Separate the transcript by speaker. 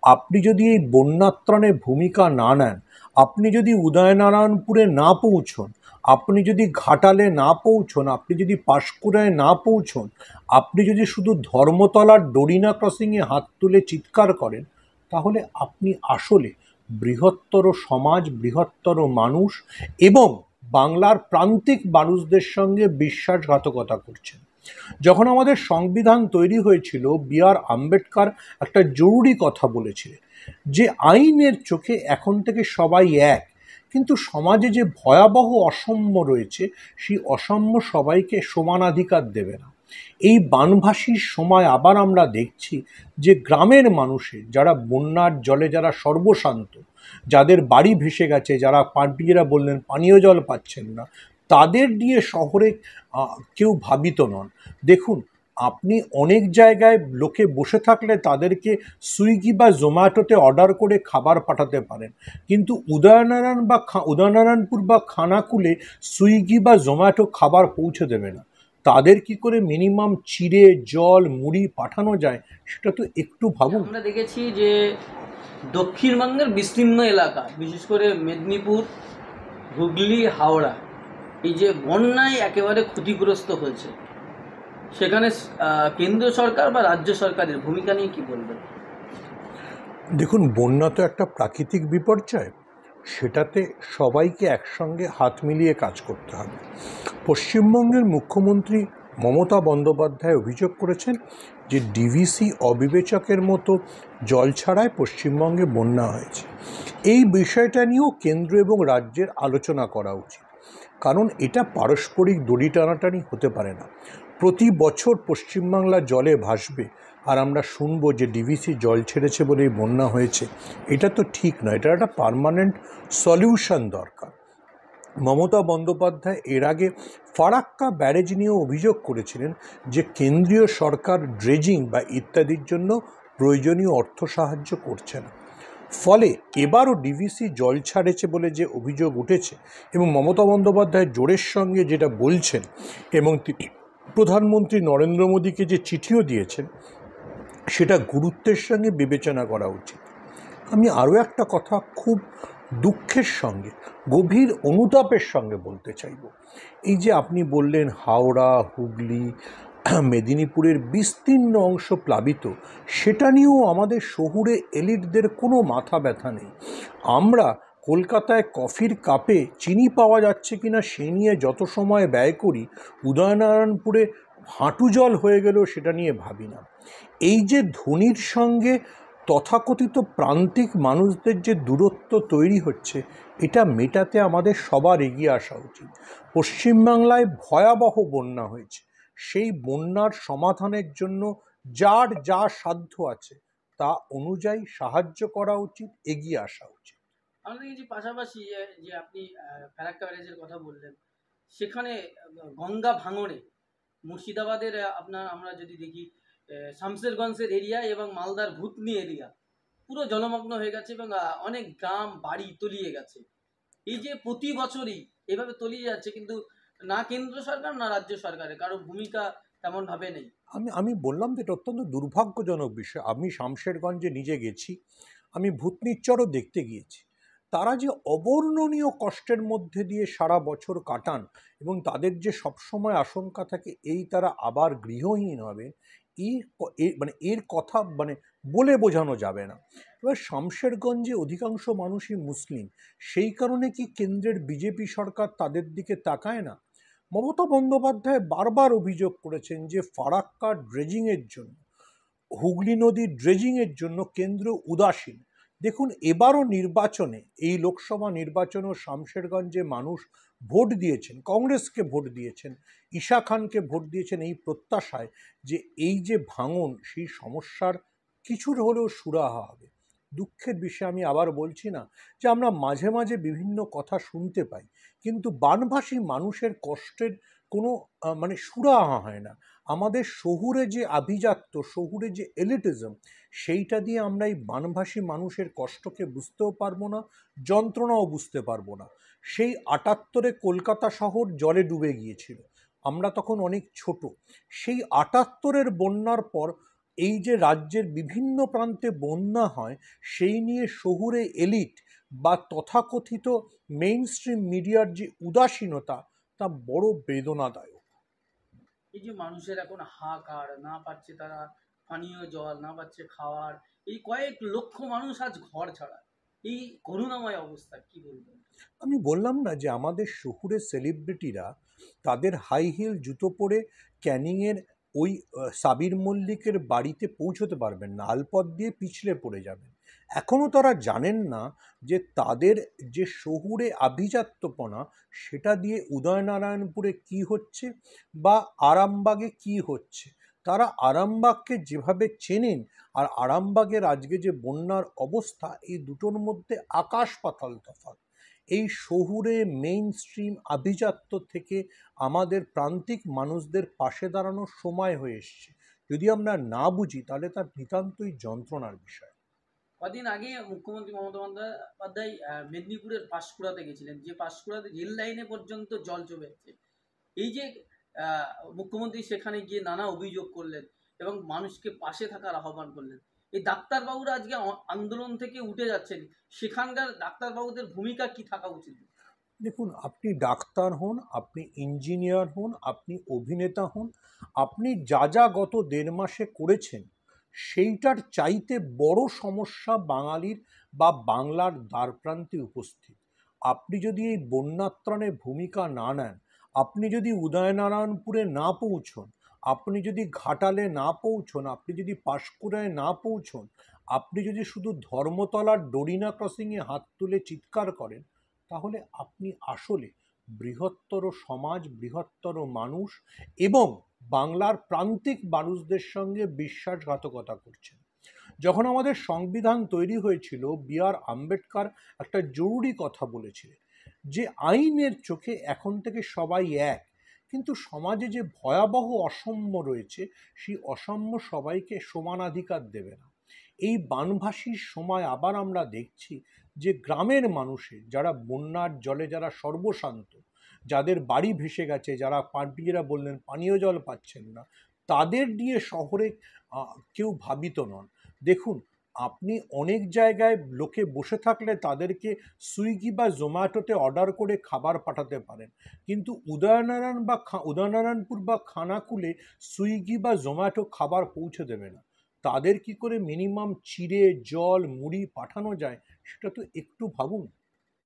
Speaker 1: আপনি যদি এই বন্যাত্রাণে ভূমিকা না নেন, আপনি যদি উদয়নারায়ণপুরে না পৌঁছন, আপনি যদি ঘাটালে না পৌঁছন, আপনি যদি পাঁশকুড়ায় না পৌঁছন, আপনি যদি শুধু ধর্মতলার ডোরিনা ক্রসিংয়ে হাত তুলে চিৎকার করেন, তাহলে আপনি আসলে বৃহত্তর সমাজ, বৃহত্তর মানুষ এবং বাংলার প্রান্তিক মানুষদের সঙ্গে বিশ্বাসঘাতকতা করছেন। যখন আমাদের সংবিধান তৈরি হয়েছিল, বি আর আম্বেদকর একটা জরুরি কথা বলেছিলেন যে আইনের চোখে এখন থেকে সবাই এক, কিন্তু সমাজে যে ভয়াবহ অসাম্য রয়েছে, সেই অসাম্য সবাইকে সমানাধিকার দেবে না। এই বানভাসির সময় আবার আমরা দেখছি যে গ্রামের মানুষের, যারা বন্যার জলে যারা সর্বশান্ত, যাদের বাড়ি ভেসে গেছে, যারা পান্ডিয়েরা বললেন পানীয় জল পাচ্ছেন না, তাদের নিয়ে শহরে কেউ ভাবিত নন। দেখুন, আপনি অনেক জায়গায় লোকে বসে থাকলে তাদেরকে সুইগি বা জোম্যাটোতে অর্ডার করে খাবার পাঠাতে পারেন, কিন্তু উদয়নারায়ণপুর বা খানাকুলে সুইগি বা জোম্যাটো খাবার পৌঁছে দেবে না। তাদের কি করে মিনিমাম চিড়ে জল মুড়ি পাঠানো যায়, সেটা তো একটু ভাবুন।
Speaker 2: আমরা দেখেছি যে দক্ষিণবঙ্গের বিস্তীর্ণ এলাকা, বিশেষ করে মেদিনীপুর, হুগলি, হাওড়া, এই যে বন্যায় একেবারে ক্ষতিগ্রস্ত হয়েছে, সেখানে কেন্দ্রীয় সরকার বা রাজ্য সরকারের ভূমিকা নিয়ে কি বলবেন?
Speaker 1: দেখুন, বন্যা তো একটা প্রাকৃতিক বিপর্যয়, সেটাতে সবাইকে একসঙ্গে হাত মিলিয়ে কাজ করতে হবে। পশ্চিমবঙ্গের মুখ্যমন্ত্রী মমতা বন্দ্যোপাধ্যায় অভিযোগ করেছেন যে ডিভিসি অবিবেচকের মতো জল ছাড়ায় পশ্চিমবঙ্গে বন্যা হয়েছে। এই বিষয়টা নিয়েও কেন্দ্র এবং রাজ্যের আলোচনা করা উচিত, কারণ এটা পারস্পরিক দড়ি টানাটানি হতে পারে না। প্রতি বছর পশ্চিমবাংলা জলে ভাসবে আর আমরা শুনবো যে ডিভিসি জল ছেড়েছে বলেই বন্যা হয়েছে। এটা তো ঠিক নয়, এটা একটা পার্মানেন্ট সলিউশন দরকার। মমতা বন্দ্যোপাধ্যায় এর আগে ফারাক্কা ব্যারেজ নিয়েও অভিযোগ করেছিলেন যে কেন্দ্রীয় সরকার ড্রেজিং বা ইত্যাদির জন্য প্রয়োজনীয় অর্থ সাহায্য করছে না। ফলে এবারও ডিভিসি জল ছাড়েছে বলে যে অভিযোগ উঠেছে, এবং মমতা বন্দ্যোপাধ্যায় জোরের সঙ্গে যেটা বলছেন, এবং তিনি প্রধানমন্ত্রী নরেন্দ্র মোদীকে যে চিঠিও দিয়েছেন, সেটা গুরুত্বের সঙ্গে বিবেচনা করা উচিত। আমি আরও একটা কথা খুব দুঃখের সঙ্গে, গভীর অনুতাপের সঙ্গে বলতে চাইব। এই যে আপনি বললেন হাওড়া, হুগলি, মেদিনীপুরের বিস্তীর্ণ অংশ প্লাবিত, সেটা নিয়েও আমাদের শহুরে এলিটদের কোনো মাথা ব্যথা নেই। আমরা কলকাতায় কফির কাপে চিনি পাওয়া যাচ্ছে কিনা সে নিয়ে যত সময় ব্যয় করি, উদয়নারায়ণপুরে হাঁটু জল হয়ে গেলেও সেটা নিয়ে ভাবি না। এই যে ধনির সঙ্গে তথাকথিত প্রান্তিক মানুষদের যে দূরত্ব তৈরি হচ্ছে, এটা মেটাতে আমাদের সবার এগিয়ে আসা উচিত। পশ্চিমবাংলায় ভয়াবহ বন্যা হয়েছে, সেই বন্যার সমাধানের জন্য যার যা সাধ্য আছে তা অনুযায়ী সাহায্য করা উচিত, এগিয়ে আসা উচিত।
Speaker 2: আমরা দেখেছি পাশাপাশি যে আপনি ফারাক্কা ব্যারেজের কথা বললেন, সেখানে গঙ্গা ভাঙনে মুর্শিদাবাদের আপনার আমরা যদি দেখি শামসেরগঞ্জের এরিয়া এবং মালদার ভূতনি এরিয়া পুরো জলমগ্ন হয়ে গেছে, এবং অনেক গ্রাম বাড়ি তলিয়ে গেছে। এই যে প্রতি বছরই এভাবে তলিয়ে যাচ্ছে, কিন্তু না কেন্দ্র সরকার না রাজ্য সরকারের কারো ভূমিকা তেমন ভাবে নেই।
Speaker 1: আমি বললাম যে এটা অত্যন্ত দুর্ভাগ্যজনক বিষয়। আমি শামশেরগঞ্জে নিজে গেছি, আমি ভূতনির চরও দেখতে গিয়েছি। তারা যে অবর্ণনীয় কষ্টের মধ্যে দিয়ে সারা বছর কাটান, এবং তাদের যে সবসময় আশঙ্কা থাকে এই তারা আবার গৃহহীন হবে, মানে এর কথা মানে বলে বোঝানো যাবে না। এবার শামশেরগঞ্জে অধিকাংশ মানুষই মুসলিম, সেই কারণে কি কেন্দ্রের বিজেপি সরকার তাদের দিকে তাকায় না? মমতা বন্দ্যোপাধ্যায় বারবার অভিযোগ করেছেন যে ফারাক্কা ড্রেজিংয়ের জন্য, হুগলি নদীর ড্রেজিংয়ের জন্য কেন্দ্র উদাসীন। দেখুন, এবারও নির্বাচনে, এই লোকসভা নির্বাচনেও শামশেরগঞ্জে মানুষ ভোট দিয়েছেন, কংগ্রেসকে ভোট দিয়েছেন, ঈশা খানকে ভোট দিয়েছেন এই প্রত্যাশায় যে এই যে ভাঙন, সেই সমস্যার কিছুর হলেও সুরাহা হবে। দুঃখের বিষয়, আমি আবার বলছি না যে আমরা মাঝে মাঝে বিভিন্ন কথা শুনতে পাই, কিন্তু বানভাসী মানুষের কষ্টের কোনো মানে সুরাহা হয় না। আমাদের শহুরে যে আভিজাত্য, শহুরে যে এলিটিজম, সেইটা দিয়ে আমরা এই বানভাসী মানুষের কষ্টকে বুঝতেও পারবো না, যন্ত্রণাও বুঝতে পারবো না। সেই ৭৮-এ কলকাতা শহর জলে ডুবে গিয়েছিল, আমরা তখন অনেক ছোট। সেই ৭৮-এর বন্যার পর এই যে রাজ্যের বিভিন্ন প্রান্তে বন্যা হয়, সেই নিয়ে শহুরে এলিট বা তথাকথিত মেইন স্ট্রিম মিডিয়ার যে উদাসীনতা, তা বড় বেদনাদায়ক।
Speaker 2: এই যে মানুষের এখন হাহাকার, না পাচ্ছে তারা পানীয় জল, না পাচ্ছে খাওয়ার, এই কয়েক লক্ষ মানুষ আজ ঘর ছাড়া, এই করুণাময় অবস্থা কি বলবেন?
Speaker 1: আমি বললাম না যে আমাদের শহুরে সেলিব্রিটিরা তাদের হাই হিল জুতো পরে ক্যানিংয়ের ওই সাবির মল্লিকের বাড়িতে পৌঁছতে পারবেন না, আলপথ দিয়ে পিছলে পড়ে যাবেন। এখনও তারা জানেন না যে তাদের যে শহুরে আভিজাত্যপনা, সেটা দিয়ে উদয়নারায়ণপুরে কি হচ্ছে বা আরামবাগে কি হচ্ছে। তারা আরামবাগকে যেভাবে চেনেন আর আরামবাগের আজকে যে বন্যার অবস্থা, এই দুটোর মধ্যে আকাশ পাতাল তফাৎ। এই শহুরে মেইন স্ট্রিম আভিজাত্য থেকে আমাদের প্রান্তিক মানুষদের পাশে দাঁড়ানোর সময় হয়ে এসছে। যদি আমরা না বুঝি তাহলে তার নিতান্তই যন্ত্রণার বিষয়।
Speaker 2: কদিন আগে মুখ্যমন্ত্রী মমতা বন্দ্যোপাধ্যায় মেদিনীপুরের পাঁশকুড়াতে গেছিলেন, যে পাঁশকুড়াতে রেল লাইনে পর্যন্ত জল জমে আছে। এই যে মুখ্যমন্ত্রী সেখানে গিয়ে নানা অভিযোগ করলেন এবং মানুষকে পাশে থাকার আহ্বান করলেন, এই ডাক্তারবাবুরা আজকে আন্দোলন থেকে উঠে যাচ্ছেন, সেখানকার ডাক্তারবাবুদের ভূমিকা কি থাকা উচিত?
Speaker 1: দেখুন, আপনি ডাক্তার হন, আপনি ইঞ্জিনিয়ার হন, আপনি অভিনেতা হন, আপনি যা যা গত 1.5 মাসে করেছেন, সেইটার চাইতে বড় সমস্যা বাঙালির বা বাংলার দ্বারপ্রান্তে উপস্থিত। আপনি যদি এই বন্যাত্রাণে ভূমিকা না নেন, আপনি যদি উদয়নারায়ণপুরে না পৌঁছন, আপনি যদি ঘাটালে না পৌঁছন, আপনি যদি পাঁশকুড়ায় না পৌঁছন, আপনি যদি শুধু ধর্মতলার ডোরিনা ক্রসিংয়ে হাত তুলে চিৎকার করেন, তাহলে আপনি আসলে বৃহত্তর সমাজ, বৃহত্তর মানুষ এবং বাংলার প্রান্তিক মানুষদের সঙ্গে বিশ্বাসঘাতকতা করছেন। যখন আমাদের সংবিধান তৈরি হয়েছিল, বি.আর. আম্বেদকর একটা জরুরি কথা বলেছিলেন যে আইনের চোখে এখন থেকে সবাই এক, কিন্তু সমাজে যে ভয়াবহ অসাম্য রয়েছে, সেই অসাম্য সবাইকে সমানাধিকার দেবে না। এই বানভাসির সময় আবার আমরা দেখছি যে গ্রামের মানুষের, যারা বন্যার জলে যারা সর্বশান্ত, যাদের বাড়ি ভেসে গেছে, যারা পার্টিরা বললেন পানীয় জল পাচ্ছেন না, তাদের নিয়ে শহরে কেউ ভাবিত নন। দেখুন, আপনি অনেক জায়গায় লোকে বসে থাকলে তাদেরকে সুইগি বা জোম্যাটোতে অর্ডার করে খাবার পাঠাতে পারেন, কিন্তু উদয়নারায়ণপুর বা খানাকুলে সুইগি বা জোম্যাটো খাবার পৌঁছে দেবে না। তাদের কি করে মিনিমাম চিড়ে, জল, মুড়ি পাঠানো যায়, সেটা তো একটু ভাবুন।